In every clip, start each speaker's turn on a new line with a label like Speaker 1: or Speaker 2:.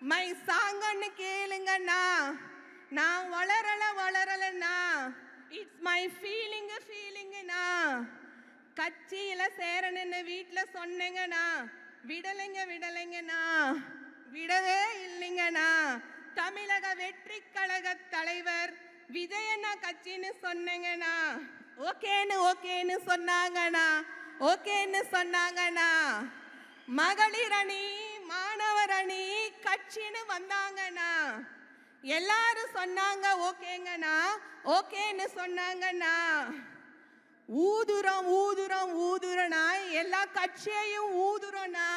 Speaker 1: My சாங்கன்னு கேளுங்கண்ணா. நான் வளரலண்ணா. It's my ஃபீலிங்குண்ணா. கட்சியில சேரணுன்னு வீட்டுல சொன்னேங்கண்ணா. விடலைங்கண்ணா. விடவே இல்லைங்கண்ணா. தமிழக வெற்றி கழக தலைவர் விஜயண்ணா கட்சின்னு சொன்னேங்கண்ணா. ஓகேன்னு சொன்னாங்கண்ணா. மகளிர் அணி, மாணவர் அணி கட்சின்னு வந்தாங்கண்ணா. எல்லாரும் சொன்னாங்க ஓகேன்னு சொன்னாங்கண்ணா. ஊதுறோம்னா எல்லா கட்சியையும் ஊதுறோம்னா.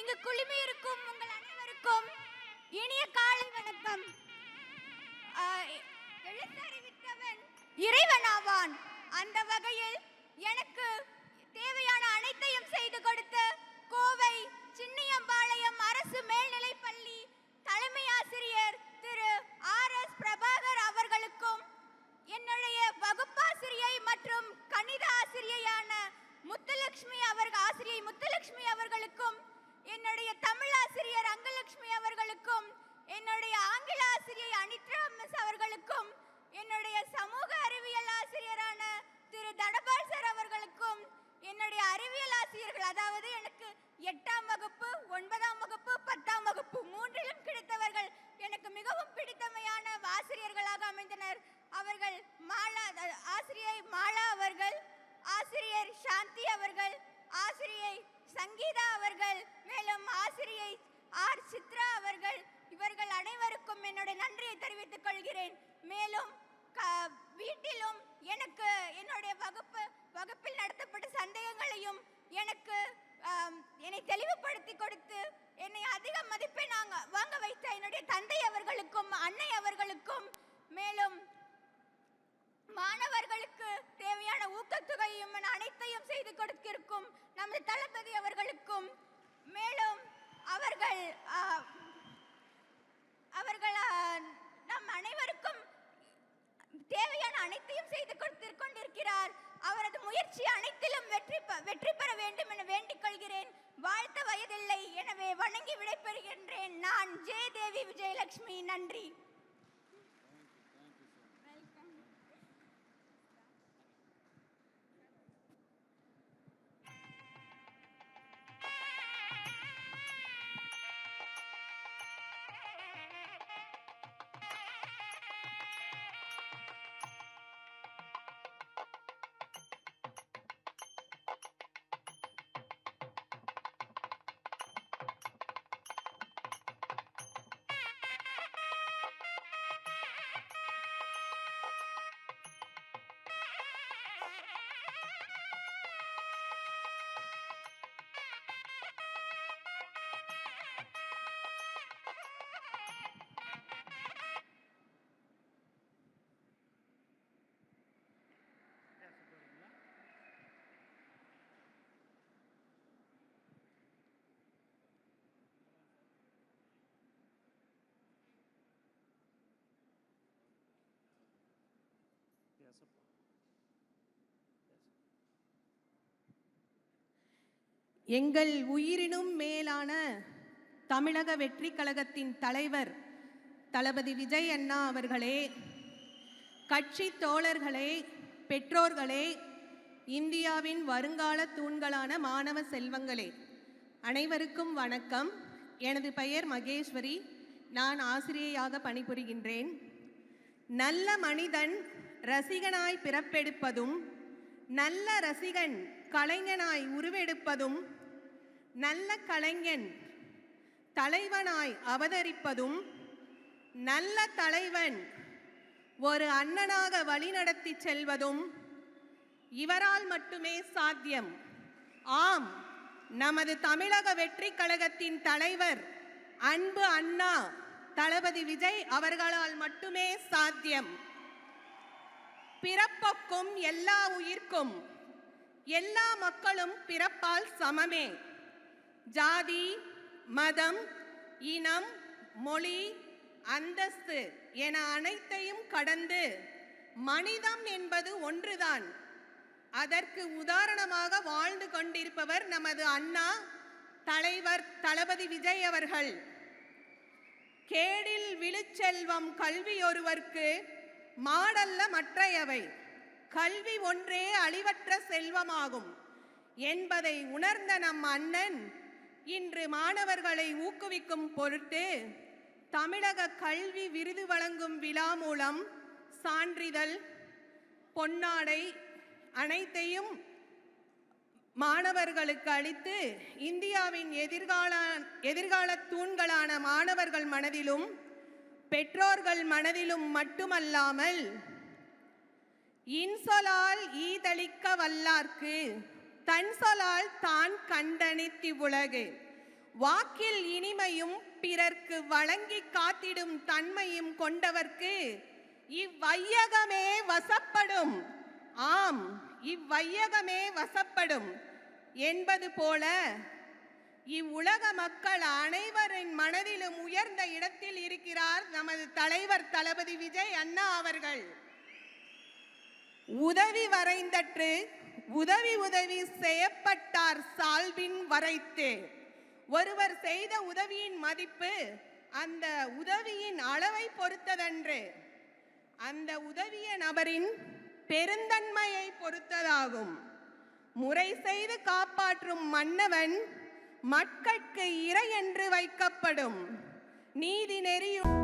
Speaker 2: இங்கு குழுமி இருக்கும் உங்கள் அனைவருக்கும் இனிய காலை வணக்கம். எழுத்தறிவித்தவன் இறைவனாவான். அந்த வகையில் எனக்கு தேவையான அனைத்தையும் செய்து கொடுத்த கோவை சின்னியம்பாளையம் அரசு மேல்நிலைப்பள்ளி தலைமை ஆசிரியர் திரு RS பிரபாகர் அவர்களுக்கும், என்னுடைய வகுப்பாசிரியை மற்றும் கணித ஆசிரியையான ஆசிரியை முத்துலட்சுமி அவர்களுக்கும், என்னுடைய தமிழ் ஆசிரியர் அங்கலட்சுமி அவர்களுக்கும், என்னுடைய ஆங்கில ஆசிரியை அனித்ரா மிஸ் அவர்களுக்கும், என்னுடைய சமூக அறிவியல் ஆசிரியரான திரு தனபால் சார் அவர்களுக்கும், என்னுடைய அறிவியல் ஆசிரியர்கள், அதாவது எனக்கு 8ஆம் வகுப்பு 9ஆம் வகுப்பு 10ஆம் வகுப்பு மூன்றிலும் கிடைத்தவர்கள் எனக்கு மிகவும் பிடித்தமையான ஆசிரியர்களாக அமைந்தனர். அவர்கள் ஆசிரியை மாலா அவர்கள், ஆசிரியர் சாந்தி அவர்கள், ஆசிரியை சங்கீதா அவர்கள், மேலும் ஆசிரியை சித்ரா அவர்கள், இவர்கள் அனைவருக்கும் என்னுடைய நன்றியை தெரிவித்துக் கொள்கிறேன். மேலும் வீட்டிலும் எனக்கு என்னுடைய வகுப்பில் நடத்தப்பட்ட சந்தேகங்களையும் என்னை தெளிவுபடுத்தி கொடுத்து என்னை அதிக மதிப்பெண் வாங்க வைத்த என்னுடைய தந்தை அவர்களுக்கும் அன்னை அவர்களுக்கும், மேலும் மாணவர்களுக்கு தேவையான ஊக்கத்தொகையும் அனைத்தையும் செய்து கொடுத்திருக்கும் நமது தளபதி அவர்களுக்கும், மேலும் அவர்கள் நம் அனைவருக்கும் தேவையான அனைத்தையும் செய்து கொண்டிருக்கிறார். அவரது முயற்சி அனைத்திலும் வெற்றி பெற வேண்டும் என வேண்டிக் கொள்கிறேன். வாழ்த்த வயதில்லை, எனவே வணங்கி விடைபெறுகின்றேன். நான் ஜெயதேவி விஜயலட்சுமி. நன்றி.
Speaker 1: எங்கள் உயிரினும் மேலான தமிழக வெற்றி கழகத்தின் தலைவர் தளபதி விஜய் அண்ணா அவர்களே, கட்சி தோழர்களே, பெற்றோர்களே, இந்தியாவின் வருங்கால தூண்களான மாணவ செல்வங்களே, அனைவருக்கும் வணக்கம். எனது பெயர் மகேஸ்வரி. நான் ஆசிரியையாக பணிபுரிகின்றேன். நல்ல மனிதன் ரசிகனாய் பிறப்பெடுப்பதும், நல்ல ரசிகன் கலைஞனாய் உருவெடுப்பதும், நல்ல கலைஞன் தலைவனாய் அவதரிப்பதும், நல்ல தலைவன் ஒரு அண்ணனாக வழிநடத்தி செல்வதும் இவரால் மட்டுமே சாத்தியம். ஆம், நமது தமிழக வெற்றி கழகத்தின் தலைவர் அன்பு அண்ணா தளபதி விஜய் அவர்களால் மட்டுமே சாத்தியம். பிறப்புக்கும் எல்லா உயிர்க்கும் எல்லா மக்களும் பிறப்பால் சமமே. ஜாதி, மதம், இனம், மொழி, அந்தஸ்து என அனைத்தையும் கடந்து மனிதம் என்பது ஒன்றுதான். அதற்கு உதாரணமாக வாழ்ந்து கொண்டிருப்பவர் நமது அண்ணா தலைவர் தளபதி விஜய் அவர்கள். கேடில் விழுச்செல்வம் கல்வி ஒருவர்க்கு மாடல்ல மற்றையவை, கல்வி ஒன்றே அழிவற்ற செல்வமாகும் என்பதை உணர்ந்த நம் அண்ணன் இன்று மாணவர்களை ஊக்குவிக்கும் பொருட்டு தமிழக கல்வி விருது வழங்கும் விழா மூலம் சான்றிதழ், பொன்னாடை அனைத்தையும் மாணவர்களுக்கு அளித்து இந்தியாவின் எதிர்கால தூண்களான மாணவர்கள் மனதிலும் பெற்றோர்கள் மனதிலும் மட்டுமல்லாமல் இன்சொலால் ஈதளிக்க வல்லார்க்கு தன் சொலால் தான் கண்டனித்தி உலகு வாக்கில் இனிமையும் பிறர்க்கு வழங்கி காத்திடும் தன்மையும் கொண்டவர்க்கு இவ்வையகமே வசப்படும். ஆம், இவ்வையகமே வசப்படும் என்பது போல இவ்வுலக மக்கள் அனைவரின் மனதிலும் உயர்ந்த இடத்தில் இருக்கிறார் நமது தலைவர் தளபதி விஜய் அண்ணா அவர்கள். உதவி வரைந்தற்று உதவி உதவி செய்யப்பட்டார் சால்பின் வரைத்து. ஒருவர் செய்த உதவியின் மதிப்பு அந்த உதவியின் அளவை பொறுத்ததன்று, அந்த உதவிய நபரின் பெருந்தன்மையை பொறுத்ததாகும். முறை செய்து காப்பாற்றும் மன்னவன் மக்கட்கு இறை என்று வைக்கப்படும். நீதி நெறியும்